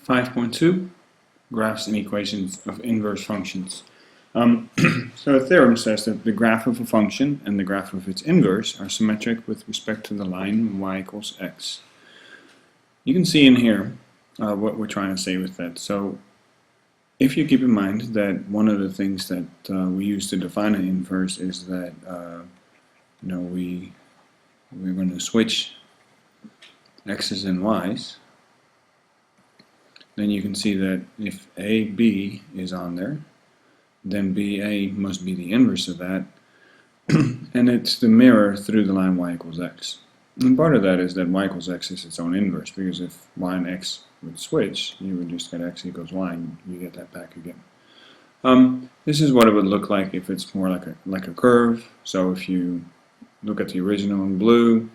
5.2 Graphs and equations of inverse functions. So a theorem says that the graph of a function and the graph of its inverse are symmetric with respect to the line y equals x. You can see in here what we're trying to say with that. So if you keep in mind that one of the things that we use to define an inverse is that we're going to switch x's and y's, then you can see that if AB is on there, then BA must be the inverse of that, and it's the mirror through the line y equals x. And part of that is that y equals x is its own inverse, because if y and x would switch, you would just get x equals y, and you get that back again. This is what it would look like if it's more like a curve. So if you look at the original in blue,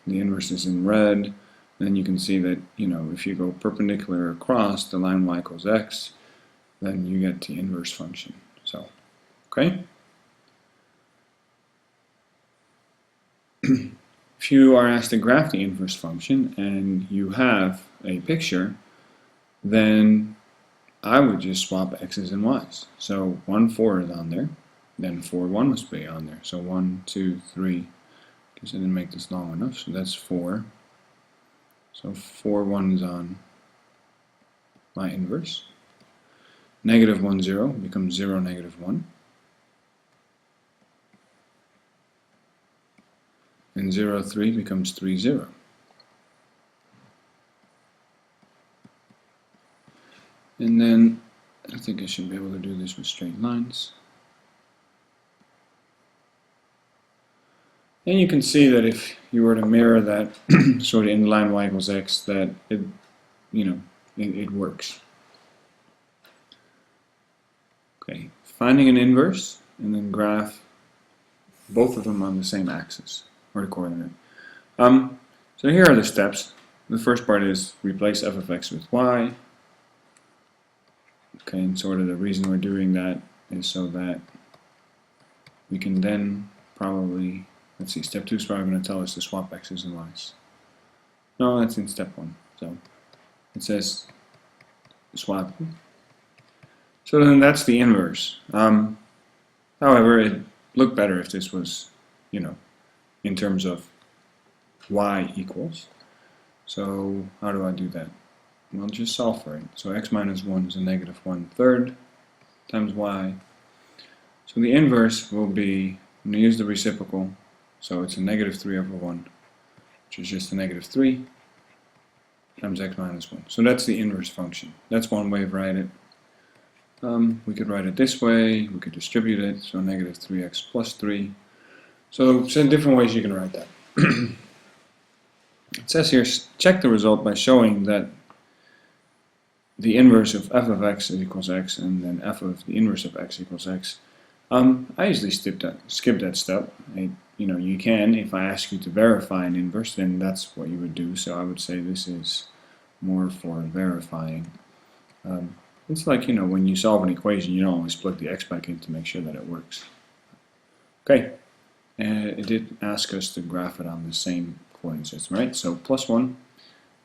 the inverse is in red, then you can see that, if you go perpendicular across the line y equals x, then you get the inverse function. So, okay? If you are asked to graph the inverse function and you have a picture, then I would just swap x's and y's. So 1, 4 is on there, then 4, 1 must be on there. So 1, 2, 3, because I didn't make this long enough, so that's 4. So 4, 1 is on my inverse. Negative 1, 0 becomes 0, negative 1. And 0, 3 becomes 3, 0. And then I think I should be able to do this with straight lines. And you can see that if you were to mirror that sort of in the line y equals x, that it works. Okay, finding an inverse and then graph both of them on the same axis or the coordinate. So here are the steps. The first part is replace f of x with y. Okay, and sort of the reason we're doing that is so that we can then probably, let's see, step 2 is probably going to tell us to swap x's and y's. No, that's in step 1. So it says swap. So then that's the inverse. However, it looked better if this was, in terms of y equals. So how do I do that? Well, just solve for it. So x minus 1 is a negative 1/3 times y. So the inverse will be, I'm going to use the reciprocal, so it's a negative 3 over 1, which is just a negative 3 times x minus 1. So that's the inverse function. That's one way of writing it. We could write it this way, we could distribute it, so negative 3x plus 3. So different ways you can write that. It says here, check the result by showing that the inverse of f of x is equals x, and then f of the inverse of x equals x. I usually skip that step. You can, if I ask you to verify an inverse, then that's what you would do. So I would say this is more for verifying. It's like, when you solve an equation, you don't always plug the x back in to make sure that it works. Okay, and it did ask us to graph it on the same coordinate system, right? So plus 1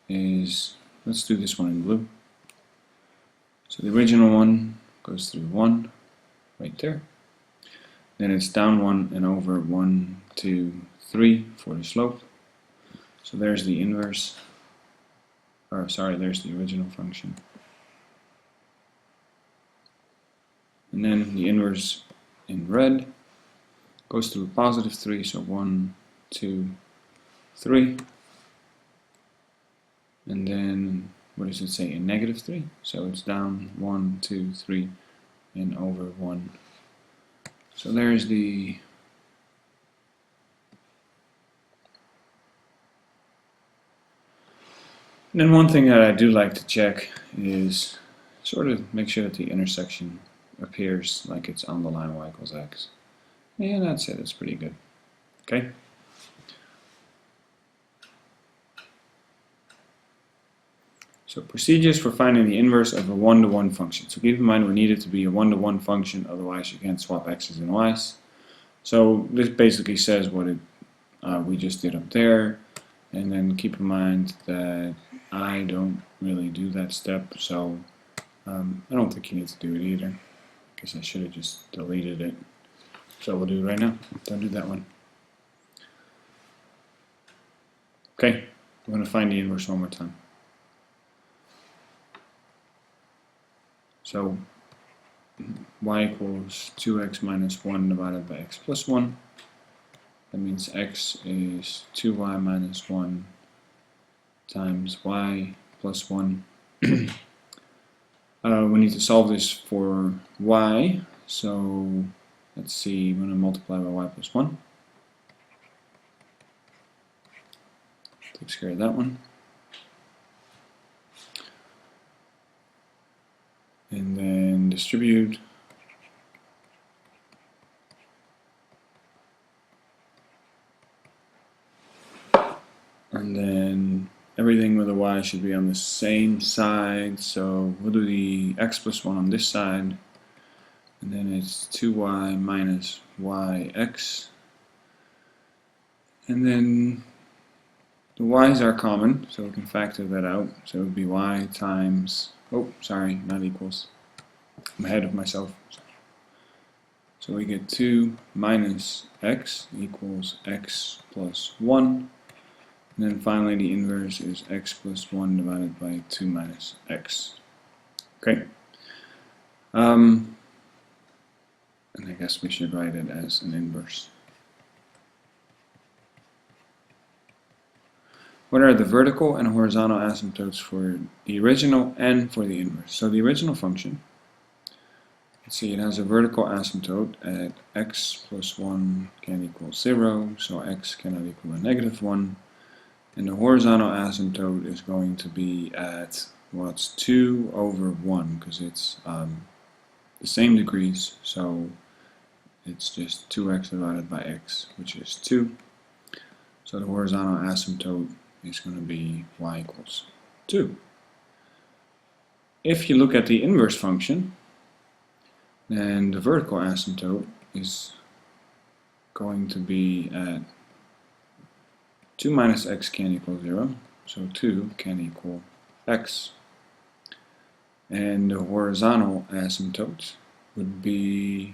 is, let's do this one in blue. So the original one goes through 1, right there. Then it's down 1 and over 1, 2, 3 for the slope. So there's the inverse, there's the original function. And then the inverse in red goes through positive 3, so 1, 2, 3. And then, what does it say, in negative 3? So it's down 1, 2, 3, and over 1. So there's the and then one thing that I do like to check is sort of make sure that the intersection appears like it's on the line y equals x. And that's it, it's pretty good. Okay? So procedures for finding the inverse of a one-to-one function. So keep in mind we need it to be a one-to-one function, otherwise you can't swap x's and y's. So this basically says what we just did up there, and then keep in mind that I don't really do that step, so I don't think you need to do it either. I guess I should have just deleted it. So we'll do it right now. Don't do that one. Okay, we're going to find the inverse one more time. So y equals 2x minus 1 divided by x plus 1. That means x is 2y minus 1 times y plus 1. We need to solve this for y, so let's see, I'm going to multiply by y plus 1. Takes care of that one. And then distribute. And then everything with a y should be on the same side, so we'll do the x plus 1 on this side, and then it's 2y minus yx, and then the y's are common, so we can factor that out, so it would be y times, oh sorry, not equals, I'm ahead of myself, so we get 2 minus x equals x plus 1. And then finally the inverse is x plus 1 divided by 2 minus x. Okay. And I guess we should write it as an inverse. What are the vertical and horizontal asymptotes for the original and for the inverse? So the original function, let's see, it has a vertical asymptote at x plus 1 can equal 0, so x cannot equal a negative 1. And the horizontal asymptote is going to be at, well, it's 2 over 1 because it's the same degrees, so it's just 2x divided by x, which is 2. So the horizontal asymptote is going to be y equals 2. If you look at the inverse function, then the vertical asymptote is going to be at 2 minus x can equal 0, so 2 can equal x. And the horizontal asymptotes would be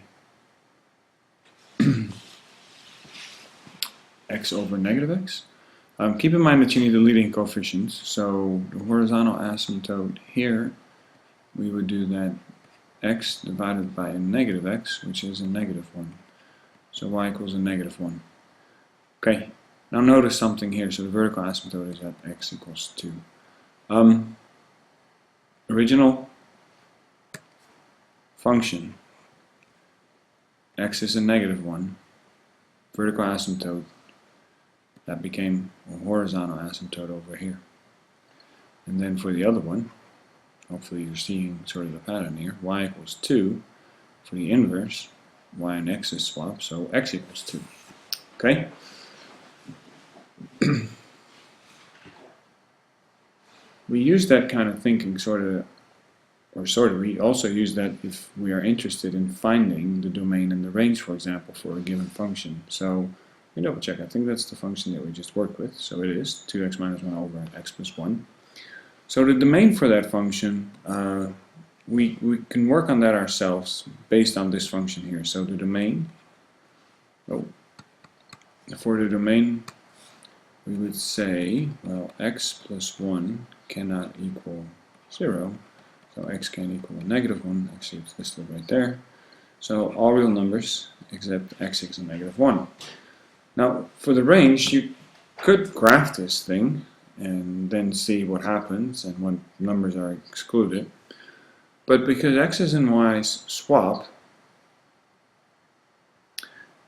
x over negative x. Keep in mind that you need the leading coefficients, so the horizontal asymptote here, we would do that x divided by a negative x, which is a negative 1. So y equals a negative 1. Okay. Now notice something here, so the vertical asymptote is at x equals 2. Original function, x is a negative 1, vertical asymptote, that became a horizontal asymptote over here. And then for the other one, hopefully you're seeing sort of the pattern here, y equals 2, for the inverse, y and x is swapped, so x equals 2. Okay? We use that kind of thinking we also use that if we are interested in finding the domain and the range, for example, for a given function. So let me double check, I think that's the function that we just worked with, so it is 2x minus 1 over x plus 1. So the domain for that function, we can work on that ourselves based on this function here. So the domain, for the domain, we would say, well, x plus 1 cannot equal 0, so x can equal a negative 1, actually it's listed right there. So all real numbers except x equals a negative 1. Now for the range, you could graph this thing and then see what happens and what numbers are excluded. But because x's and y's swap,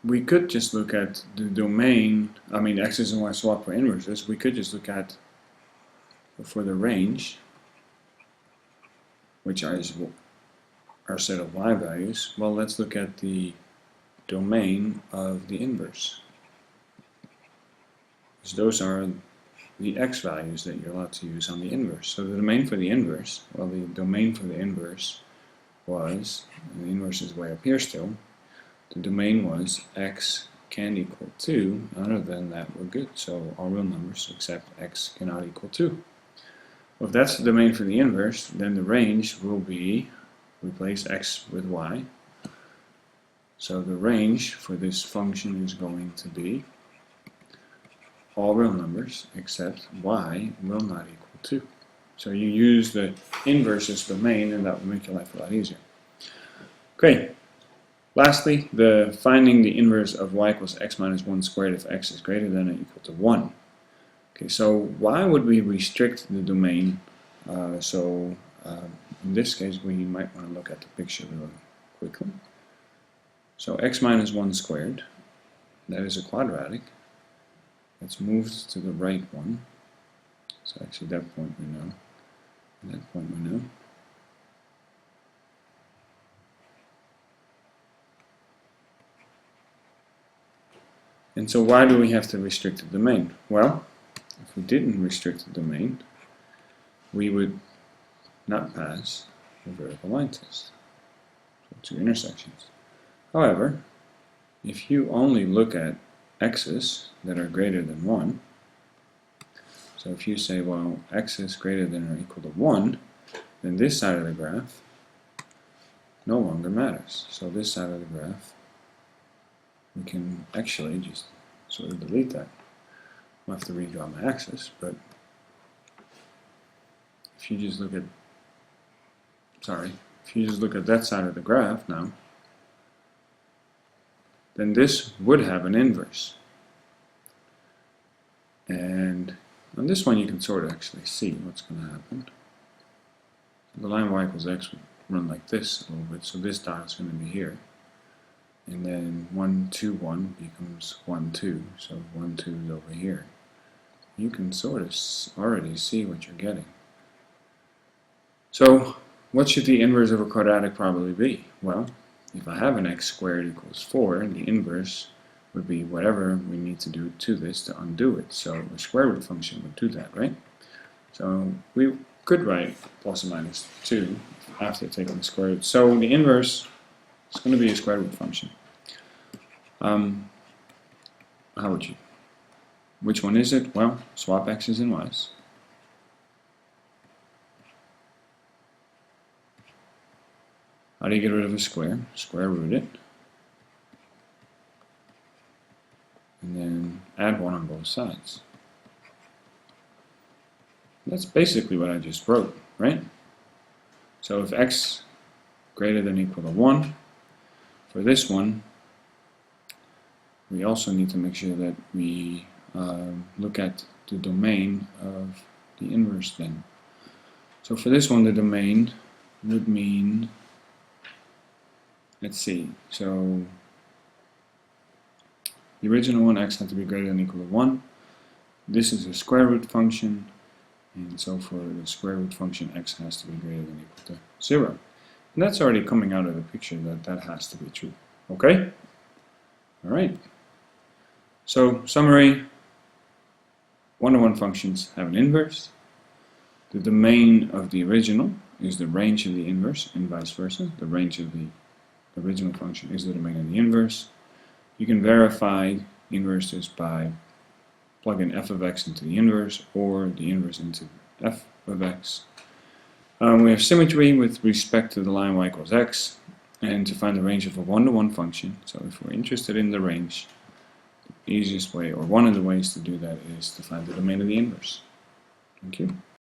we could just look at the domain, x's and y's swap for inverses, we could just look at, for the range, which is our set of y values, well, let's look at the domain of the inverse. So those are the x values that you're allowed to use on the inverse. So the domain for the inverse, well, the domain for the inverse was, and the inverse is way up here still, the domain was x can equal 2, other than that we're good, so all real numbers except x cannot equal 2. Well, if that's the domain for the inverse, then the range will be, replace x with y. So the range for this function is going to be all real numbers except y will not equal 2. So you use the inverse as domain, and that will make your life a lot easier. Okay. Lastly, finding the inverse of y equals x minus 1 squared if x is greater than or equal to 1. Okay, so why would we restrict the domain? In this case, we might want to look at the picture really quickly. So x minus 1 squared, that is a quadratic. Let's move to the right one. So actually that point we know. And that point we know. And so why do we have to restrict the domain? Well, if we didn't restrict the domain, we would not pass the vertical line test. So 2 intersections. However, if you only look at x's that are greater than 1, so if you say, well, x is greater than or equal to 1, then this side of the graph no longer matters. So this side of the graph, we can actually just sort of delete that. I'll have to redraw my axis, but if you just look at, that side of the graph now, then this would have an inverse. And on this one you can sort of actually see what's going to happen. The line y equals x would run like this a little bit, so this dot is going to be here. And then 1, 2, 1 becomes 1, 2, so 1, 2 is over here. You can sort of already see what you're getting. So what should the inverse of a quadratic probably be? Well, if I have an x squared equals 4, the inverse would be whatever we need to do to this to undo it. So the square root function would do that, right? So we could write plus or minus 2 after taking the square root. So the inverse is going to be a square root function. How would you? Which one is it? Well, swap x's and y's. How do you get rid of a square? Square root it. And then add 1 on both sides. That's basically what I just wrote, right? So if x greater than or equal to 1, for this one, we also need to make sure that we look at the domain of the inverse then. So for this one, the domain would mean, let's see, so the original one, x had to be greater than or equal to 1. This is a square root function, and so for the square root function, x has to be greater than or equal to 0. And that's already coming out of the picture that that has to be true. Okay? Alright. So, summary, one-to-one functions have an inverse. The domain of the original is the range of the inverse, and vice versa. The range of the original function is the domain of the inverse. You can verify inverses by plugging f of x into the inverse, or the inverse into f of x. We have symmetry with respect to the line y equals x, and to find the range of a one-to-one function. So if we're interested in the range, the easiest way, or one of the ways to do that, is to find the domain of the inverse. Thank you.